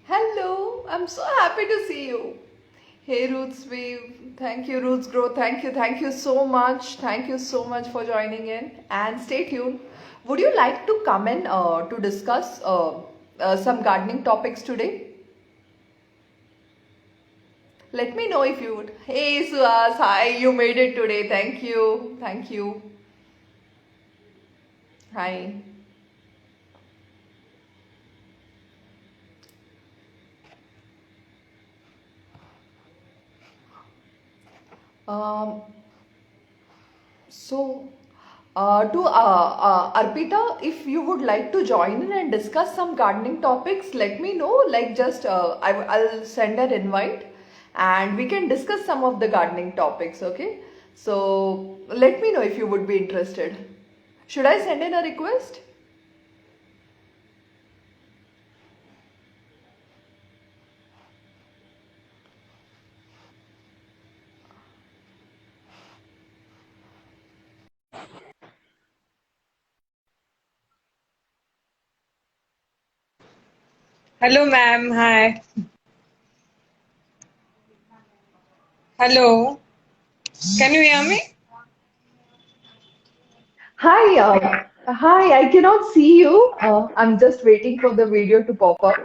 Hello, I'm so happy to see you. Hey Roots Wave, thank you Roots Grow, thank you so much. Thank you so much for joining in and stay tuned. Would you like to come in to discuss some gardening topics today? Let me know if you would. Hey Suhas, hi, you made it today. Thank you. Hi. Um, So, Arpita, if you would like to join in and discuss some gardening topics, let me know. Like, just I'll send an invite and we can discuss some of the gardening topics, okay? So, let me know if you would be interested. Should I send in a request? Hello, ma'am. Hi. Hello. Can you hear me? Hi, I cannot see you. I'm just waiting for the video to pop up.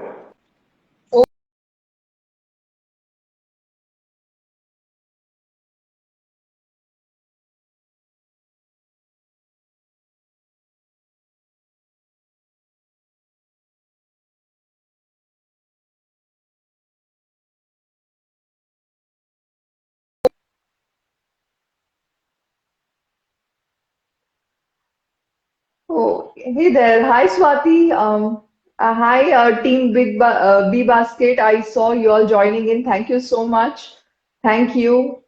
Oh, hey there. Hi, Swati. Hi, Team B Basket. I saw you all joining in. Thank you so much. Thank you.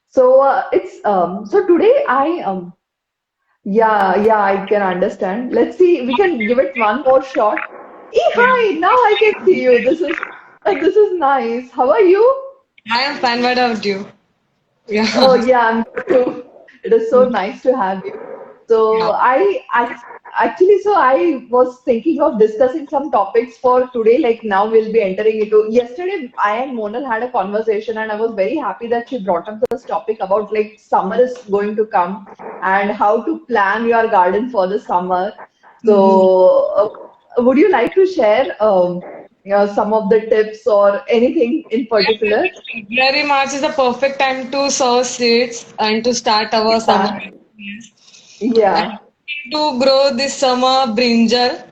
So today yeah, I can understand. Let's see. We can give it one more shot. Yeah. Hi. Now I can see you. This is nice. How are you? I am fine. What about you? Oh Yeah. yeah, I'm good too. It is so nice to have you. Yeah. So I was thinking of discussing some topics for today. Like now we'll be entering into. Yesterday, I and Monal had a conversation, and I was very happy that she brought up this topic about like summer is going to come and how to plan your garden for the summer. Mhm. Would you like to share some of the tips or anything in I particular? think February, March is the perfect time to sow seeds and to start our summer. Yeah, Yes. And yeah. to grow this summer brinjal,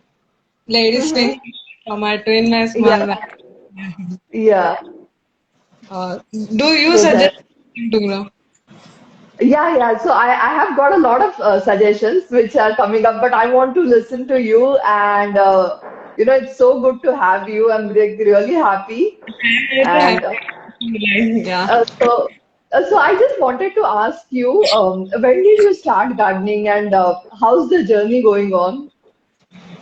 ladies Mm-hmm. finger, tomato in my small Yeah, bag. yeah. Do you So that, suggest to grow? yeah. So I have got a lot of suggestions which are coming up, but I want to listen to you, and it's so good to have you. I'm really happy, I'm very and happy. Yeah. so I just wanted to ask you, when did you start gardening, and how's the journey going on?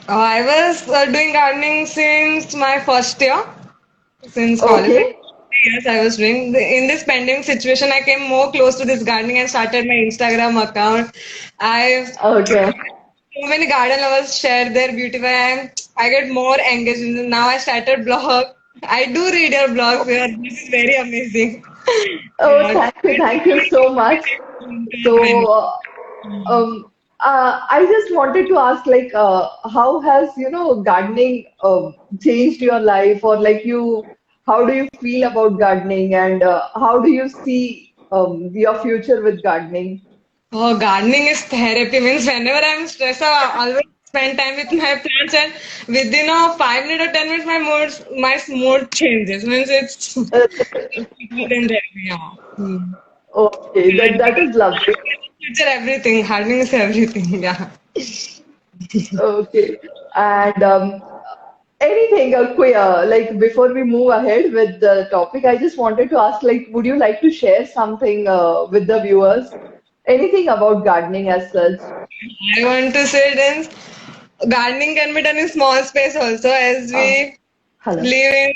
I was doing gardening since my first year. Since college, like Okay, 3 years I was doing. In this pandemic situation, I came more close to this gardening and started my Instagram account. I've okay. so many garden lovers share their beauty and I get more engaged. Now I started blog. I do read your blogs. Yeah, this is very amazing. Oh, Yeah, thank you so much. So, I just wanted to ask, like, how has, gardening changed your life, or like how do you feel about gardening, and how do you see your future with gardening? oh, gardening is therapy. Means whenever I'm stressed, I always spend time with my plants, and within a 5 minutes or 10 minutes, my mood changes. Means it's Uh, than therapy. Yeah. Hmm. okay, And that is lovely. future everything. Gardening is everything. Yeah. Okay, and anything queer, like before we move ahead with the topic, I just wanted to ask, like, would you like to share something with the viewers? Anything about gardening as such? I want to say this. Gardening can be done in small space also as Uh, we Hello. live in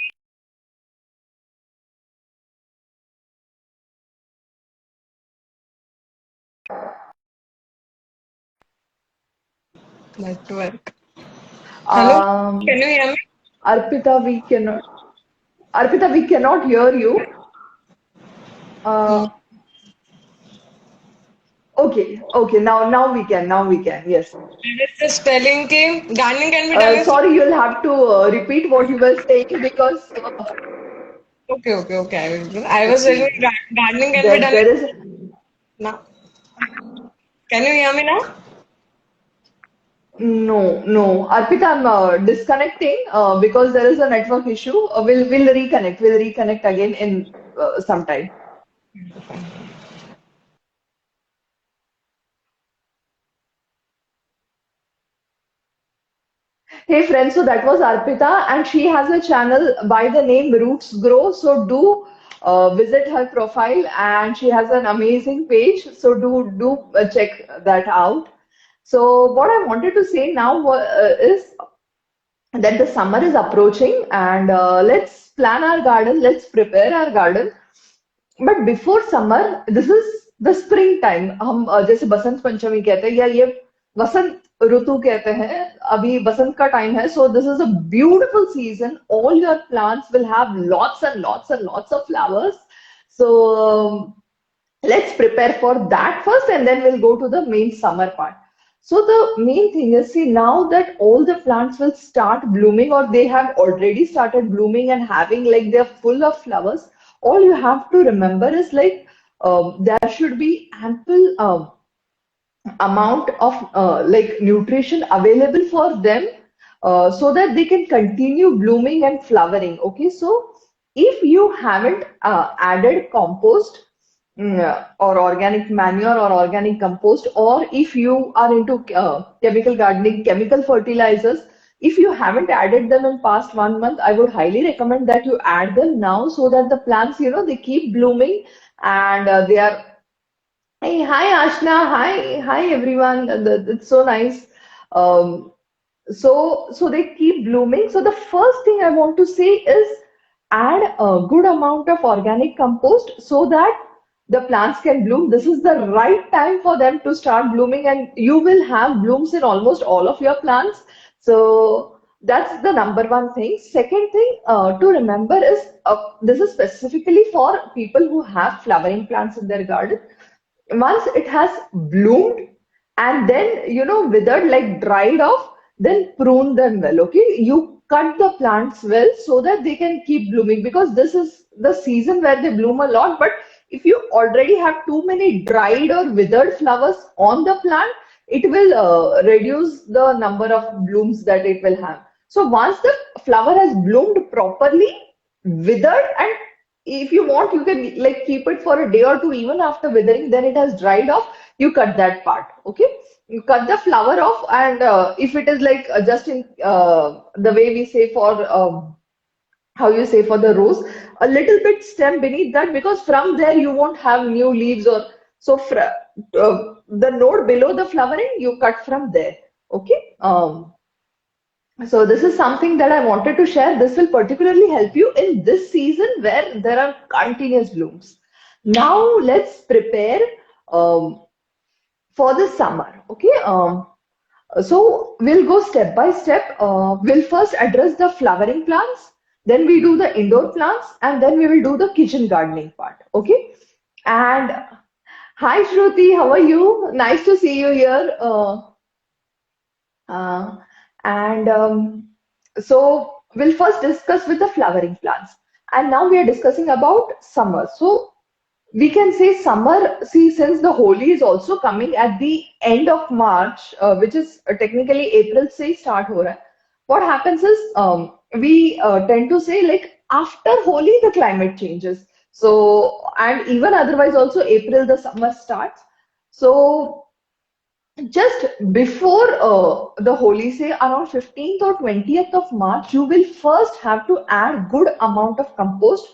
network. Hello, Um, can you hear me? Arpita, we cannot hear you. Hmm. Uh, okay. Now we can. Yes. I was just telling कि gardening can be done in Sorry, you'll have to repeat what you were saying because okay. I will do. I was telling okay, gardening can be there done there is now. Can you hear me now? no. Arpita, I'm disconnecting because there is a network issue. We'll reconnect. We'll reconnect again in some time. Hey friends, so that was Arpita, and she has a channel by the name Roots Grow. So do visit her profile, and she has an amazing page. So do check that out. So what I wanted to say now is that the summer is approaching, and let's plan our garden. Let's prepare our garden. But before summer this is the spring time हम जैसे बसंत पंचमी कहते हैं या ये वसंत ऋतु कहते हैं अभी बसंत का टाइम है so this is a beautiful season all your plants will have lots of flowers so let's prepare for that first and then we'll go to the main summer part. So the main thing is, see, now that all the plants will start blooming or they have already started blooming and having like they're full of flowers, all you have to remember is like there should be ample amount of like nutrition available for them so that they can continue blooming and flowering. Okay, so if you haven't added compost or organic manure or organic compost, or if you are into chemical gardening, chemical fertilizers, if you haven't added them in past 1 month, I would highly recommend that you add them now so that the plants, they keep blooming and they are. Hey, hi Ashna, hi everyone. It's so nice. Um, so they keep blooming. So the first thing I want to say is add a good amount of organic compost so that the plants can bloom. This is the right time for them to start blooming, and you will have blooms in almost all of your plants. So that's the number one thing. Second thing to remember is this is specifically for people who have flowering plants in their garden. Once it has bloomed and then withered, like dried off, then prune them well. Okay, you cut the plants well so that they can keep blooming, because this is the season where they bloom a lot. But if you already have too many dried or withered flowers on the plant, it will reduce the number of blooms that it will have. So once the flower has bloomed properly, withered, and if you want, you can like keep it for a day or two even after withering, then it has dried off, you cut that part. Okay, you cut the flower off, and if it is like just in the way we say for how you say for the rose, a little bit stem beneath that, because from there you won't have new leaves, or so the node below the flowering you cut from there. Okay, so this is something that I wanted to share. This will particularly help you in this season where there are continuous blooms. Now let's prepare um, for the summer. Okay. So we'll go step by step. We'll first address the flowering plants, then we do the indoor plants, and then we will do the kitchen gardening part. Okay. And hi Shruti, how are you? Nice to see you here. Uh, and so we'll first discuss with the flowering plants. And now we are discussing about summer. So we can say summer, see, since the Holi is also coming at the end of March, which is technically April से start हो रहा है. What happens is we tend to say like after Holi the climate changes. So and even otherwise also April the summer starts. So just before the Holi, say around 15th or 20th of March, you will first have to add good amount of compost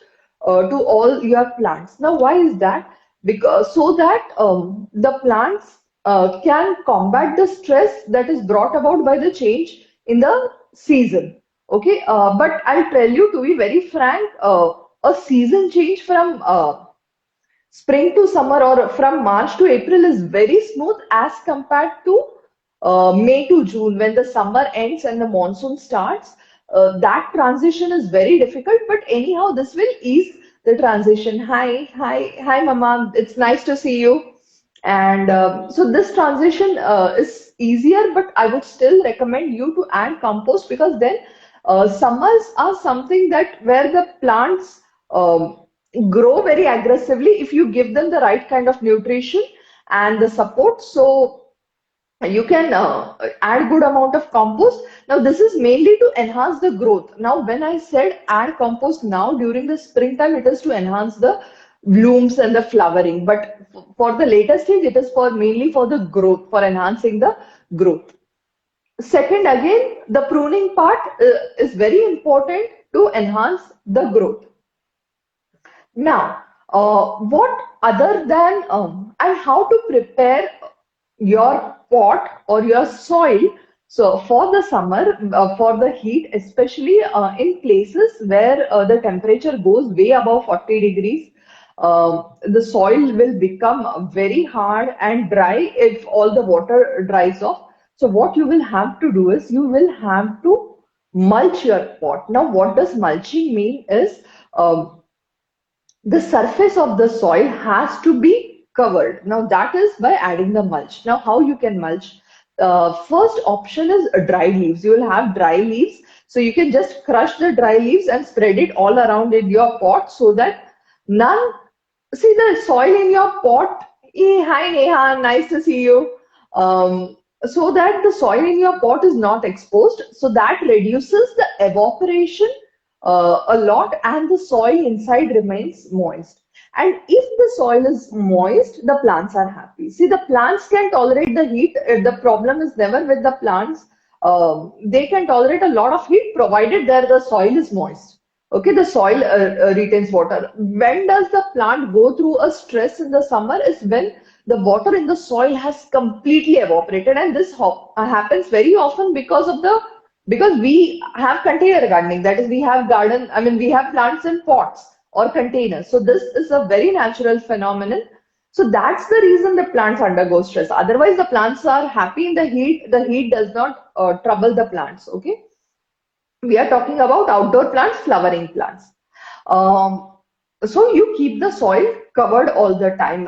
to all your plants. Now, why is that? Because so that the plants can combat the stress that is brought about by the change in the season. Okay, but I'll tell you, to be very frank, a season change from spring to summer or from March to April is very smooth as compared to May to June, when the summer ends and the monsoon starts, that transition is very difficult. But anyhow, this will ease the transition. Hi, Mama. It's nice to see you. And so this transition is easier, but I would still recommend you to add compost, because then summers are something that where the plants grow very aggressively if you give them the right kind of nutrition and the support. So you can add good amount of compost. Now this is mainly to enhance the growth. Now when I said add compost now during the springtime, it is to enhance the blooms and the flowering, but for the later stage it is for mainly for the growth, for enhancing the growth. Second, again, the pruning part is very important to enhance the growth. Now, what other than and how to prepare your pot or your soil? So for the summer, for the heat, especially in places where the temperature goes way above 40 degrees, the soil will become very hard and dry if all the water dries off. So what you will have to do is you will have to mulch your pot. Now, what does mulching mean is the surface of the soil has to be covered. Now that is by adding the mulch. Now how you can mulch? First option is dry leaves. You will have dry leaves. So you can just crush the dry leaves and spread it all around in your pot so that none, see the soil in your pot. Hi Neha, nice to see you. So that the soil in your pot is not exposed. So that reduces the evaporation a lot, and the soil inside remains moist. And if the soil is moist, the plants are happy. See, the plants can tolerate the heat. The problem is never with the plants. They can tolerate a lot of heat provided that the soil is moist. Okay, the soil retains water. When does the plant go through a stress in the summer is when the water in the soil has completely evaporated, and this happens very often because we have container gardening. That is, we have garden, I mean, we have plants in pots or containers. So this is a very natural phenomenon. So that's the reason the plants undergo stress. Otherwise, the plants are happy in the heat. The heat does not trouble the plants. Okay. We are talking about outdoor plants, flowering plants. Um, so you keep the soil covered all the time.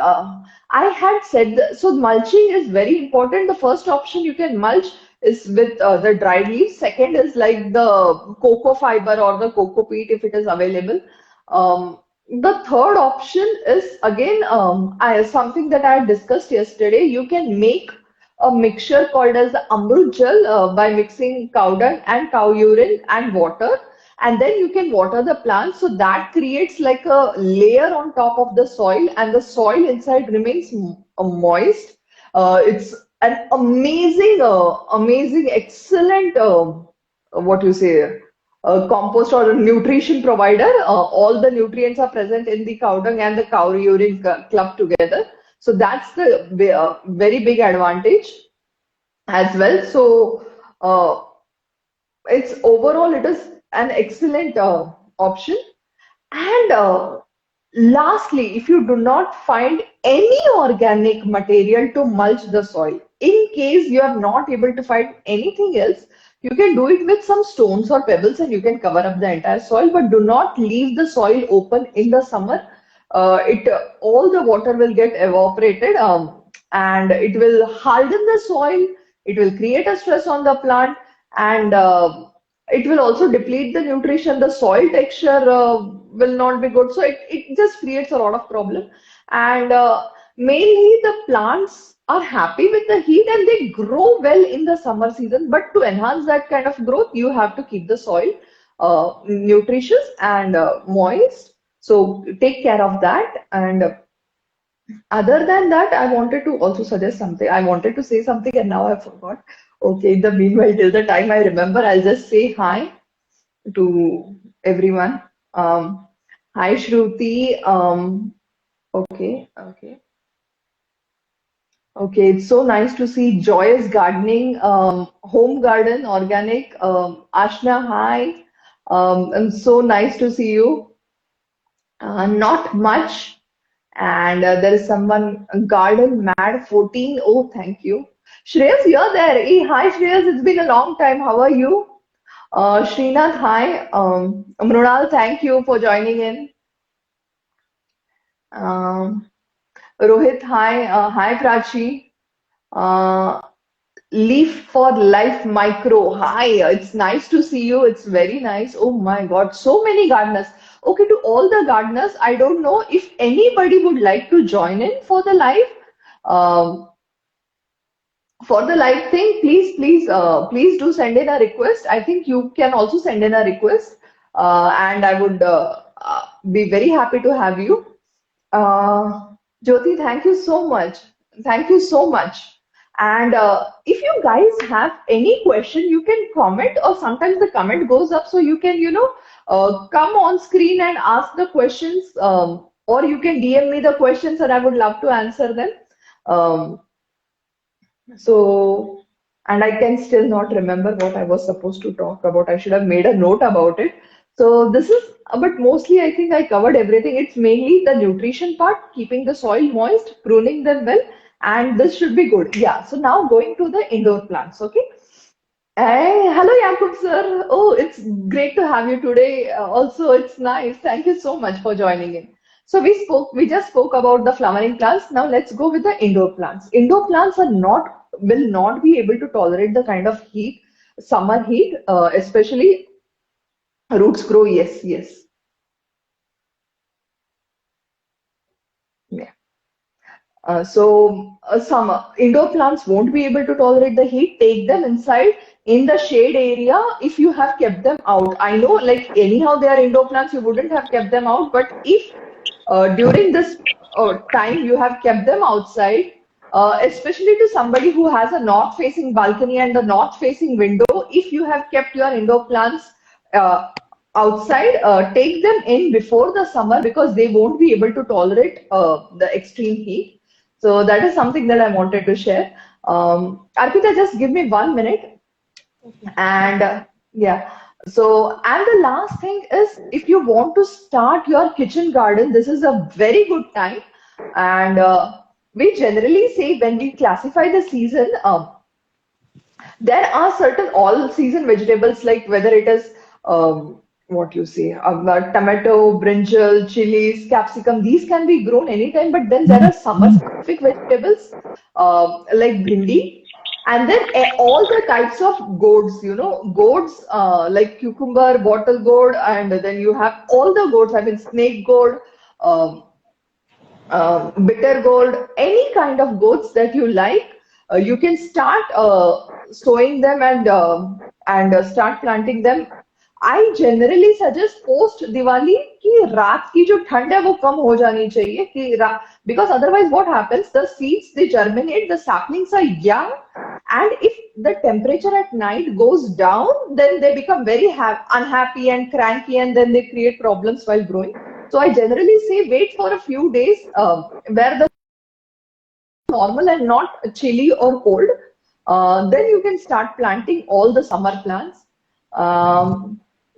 I had said so mulching is very important. The first option you can mulch is with the dried leaves. Second is like the cocoa fiber or the cocoa peat if it is available. The third option is again something that I discussed yesterday. You can make a mixture called as the Amrut Jal by mixing cow dung and cow urine and water, and then you can water the plants. So that creates like a layer on top of the soil, and the soil inside remains moist. It's an amazing, excellent, what you say, compost or a nutrition provider. All the nutrients are present in the cow dung and the cow urine clubbed together. So that's the very big advantage as well. So it's overall it is an excellent option. And lastly, if you do not find any organic material to mulch the soil, in case you are not able to find anything else, you can do it with some stones or pebbles and you can cover up the entire soil, but do not leave the soil open in the summer. It all the water will get evaporated and it will harden the soil. It will create a stress on the plant, and it will also deplete the nutrition. The soil texture will not be good, so it just creates a lot of problem. And mainly the plants are happy with the heat and they grow well in the summer season, but to enhance that kind of growth you have to keep the soil nutritious and moist. So take care of that. And other than that, I wanted to also suggest something. I wanted to say something and now I forgot. Okay, in the meanwhile, till the time I remember, I'll just say hi to everyone. Hi, Shruti. Okay. Okay, it's so nice to see Joyous Gardening, Home Garden, Organic. Ashna, hi. And so nice to see you. Not much. And there is someone, Garden Mad 14. Oh, thank you. Shreyas, you're there. Hey, hi Shreyas, it's been a long time. How are you? Srinath, hi. Mrunal, thank you for joining in. Um, Rohit, hi. Hi Prachi. Uh, Leaf for Life Micro. Hi, it's nice to see you. It's very nice. Oh my God, so many gardeners. Okay, to all the gardeners, I don't know if anybody would like to join in for the live. Um, for the live thing, please do send in a request. I think you can also send in a request, and I would be very happy to have you. Jyoti, thank you so much. Thank you so much. And if you guys have any question, you can comment, or sometimes the comment goes up, so you can, come on screen and ask the questions, or you can DM me the questions, and I would love to answer them. Um, so, and I can still not remember what I was supposed to talk about. I should have made a note about it. So this is, but mostly I think I covered everything. It's mainly the nutrition part, keeping the soil moist, pruning them well, and this should be good. Yeah. So now going to the indoor plants. Okay. Hey, hello, Yakub sir. Oh, it's great to have you today. Also, it's nice. Thank you so much for joining in. So we just spoke about the flowering plants. Now let's go with the indoor plants. Indoor plants will not be able to tolerate the kind of heat, summer heat, especially roots grow. Yes, yes. Yeah. Some indoor plants won't be able to tolerate the heat. Take them inside in the shade area if you have kept them out. I know, like anyhow, they are indoor plants. You wouldn't have kept them out, but if during this time you have kept them outside, especially to somebody who has a north-facing balcony and a north-facing window, if you have kept your indoor plants uh, outside, take them in before the summer because they won't be able to tolerate the extreme heat. So that is something that I wanted to share. Arpita, just give me 1 minute. And yeah. So, and the last thing is if you want to start your kitchen garden, this is a very good time. And we generally say when we classify the season, there are certain all season vegetables like whether it is what you say tomato, brinjal, chilies, capsicum. These can be grown anytime, but then there are summer specific vegetables like bhindi, and then all the types of gourds. Gourds like cucumber, bottle gourd, and then you have all the gourds. I mean snake gourd. Um, Bitter gourd, any kind of goats that you like, you can start sowing them and start planting them. I generally suggest post Diwali कि रात की जो ठंड है वो कम हो जानी चाहिए because otherwise what happens, the seeds they germinate, the saplings are young, and if the temperature at night goes down, then they become very unhappy and cranky, and then they create problems while growing. So I generally say wait for a few days where the normal and not chilly or cold. Then you can start planting all the summer plants.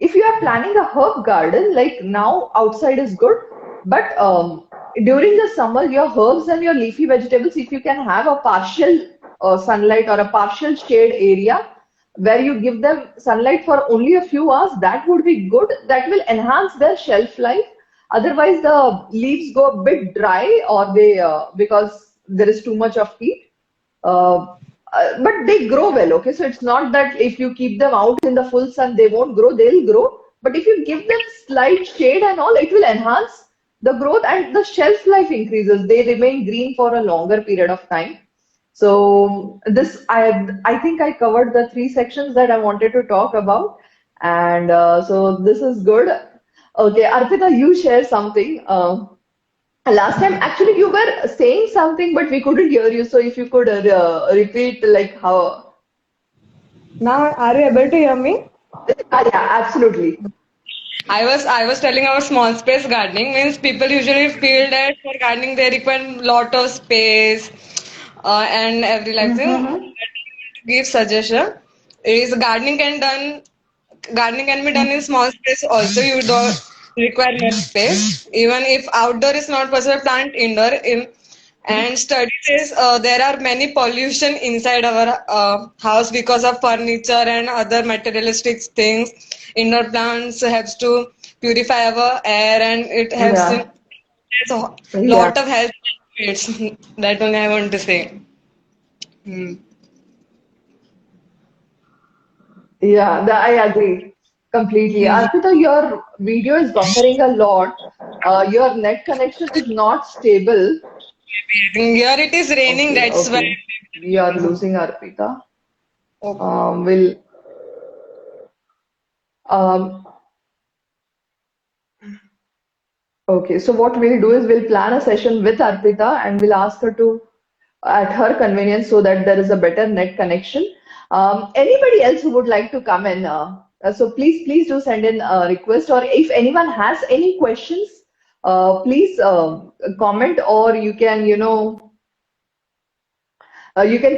If you are planning a herb garden, like now outside is good, but during the summer, your herbs and your leafy vegetables, if you can have a partial sunlight or a partial shade area where you give them sunlight for only a few hours, that would be good. That will enhance their shelf life. Otherwise, the leaves go a bit dry, or they because there is too much of heat. Uh, but they grow well, okay? So it's not that if you keep them out in the full sun, they won't grow, they'll grow. But if you give them slight shade and all, it will enhance the growth and the shelf life increases. They remain green for a longer period of time. So this, I think I covered the three sections that I wanted to talk about. And so this is good. Okay, Arpita, you share something. Last time, actually, you were saying something, but we couldn't hear you. So if you could repeat, like how? Now, are you able to hear me? Yeah, absolutely. I was telling about small space gardening means people usually feel that for gardening they require lot of space and every like thing. Mm-hmm. Give suggestion is gardening can be done in small space also. You don't require much space. Even if outdoor is not possible, plant indoor. In And study says there are many pollution inside our house because of furniture and other materialistic things. Indoor plants helps to purify our air and it helps in Yeah, there's a yeah, lot of health benefits. That only I want to say. Hmm. yeah. I agree completely. Hmm. Arpita, your video is buffering a lot. Your net connection is not stable. I think here it is raining. Okay, That's why. okay. We are losing Arpita. Oh, Will um Okay, so what we'll do is we'll plan a session with Arpita and we'll ask her to at her convenience so that there is a better net connection. Anybody else who would like to come in, so please do send in a request, or if anyone has any questions, please comment, or you can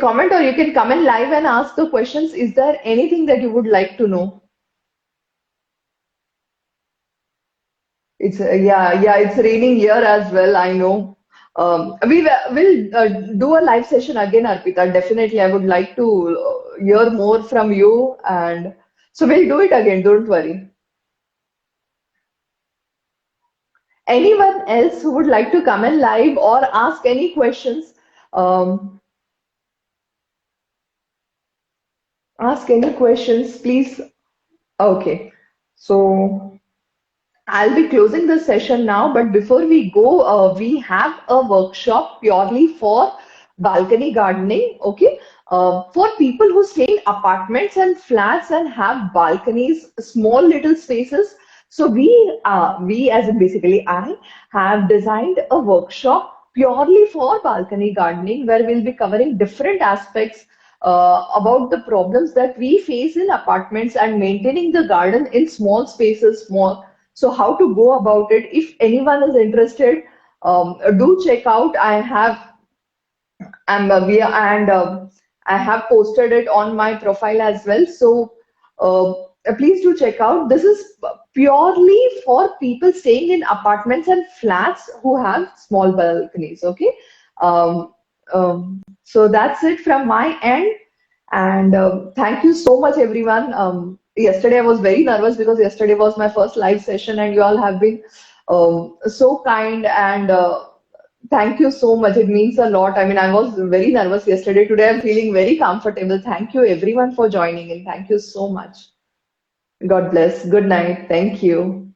comment, or you can come in live and ask the questions. Is there anything that you would like to know? It's raining here as well. I know. Will do a live session again, Arpita. Definitely, I would like to hear more from you, and so we'll do it again. Don't worry. Anyone else who would like to come in live or ask any questions, um, ask any questions, please. Okay. So. I'll be closing the session now, but before we go, we have a workshop purely for balcony gardening, okay? For people who stay in apartments and flats and have balconies, small little spaces. So we as in basically I have designed a workshop purely for balcony gardening where we'll be covering different aspects about the problems that we face in apartments and maintaining the garden in small spaces, small so how to go about it? If anyone is interested, do check out. I have posted it on my profile as well. So please do check out. This is purely for people staying in apartments and flats who have small balconies. Okay. Um, so that's it from my end. And thank you so much, everyone. Yesterday I was very nervous because yesterday was my first live session, and you all have been so kind and thank you so much. It means a lot. I mean, I was very nervous yesterday. Today I'm feeling very comfortable. Thank you, everyone, for joining in. Thank you so much. God bless. Good night. Thank you.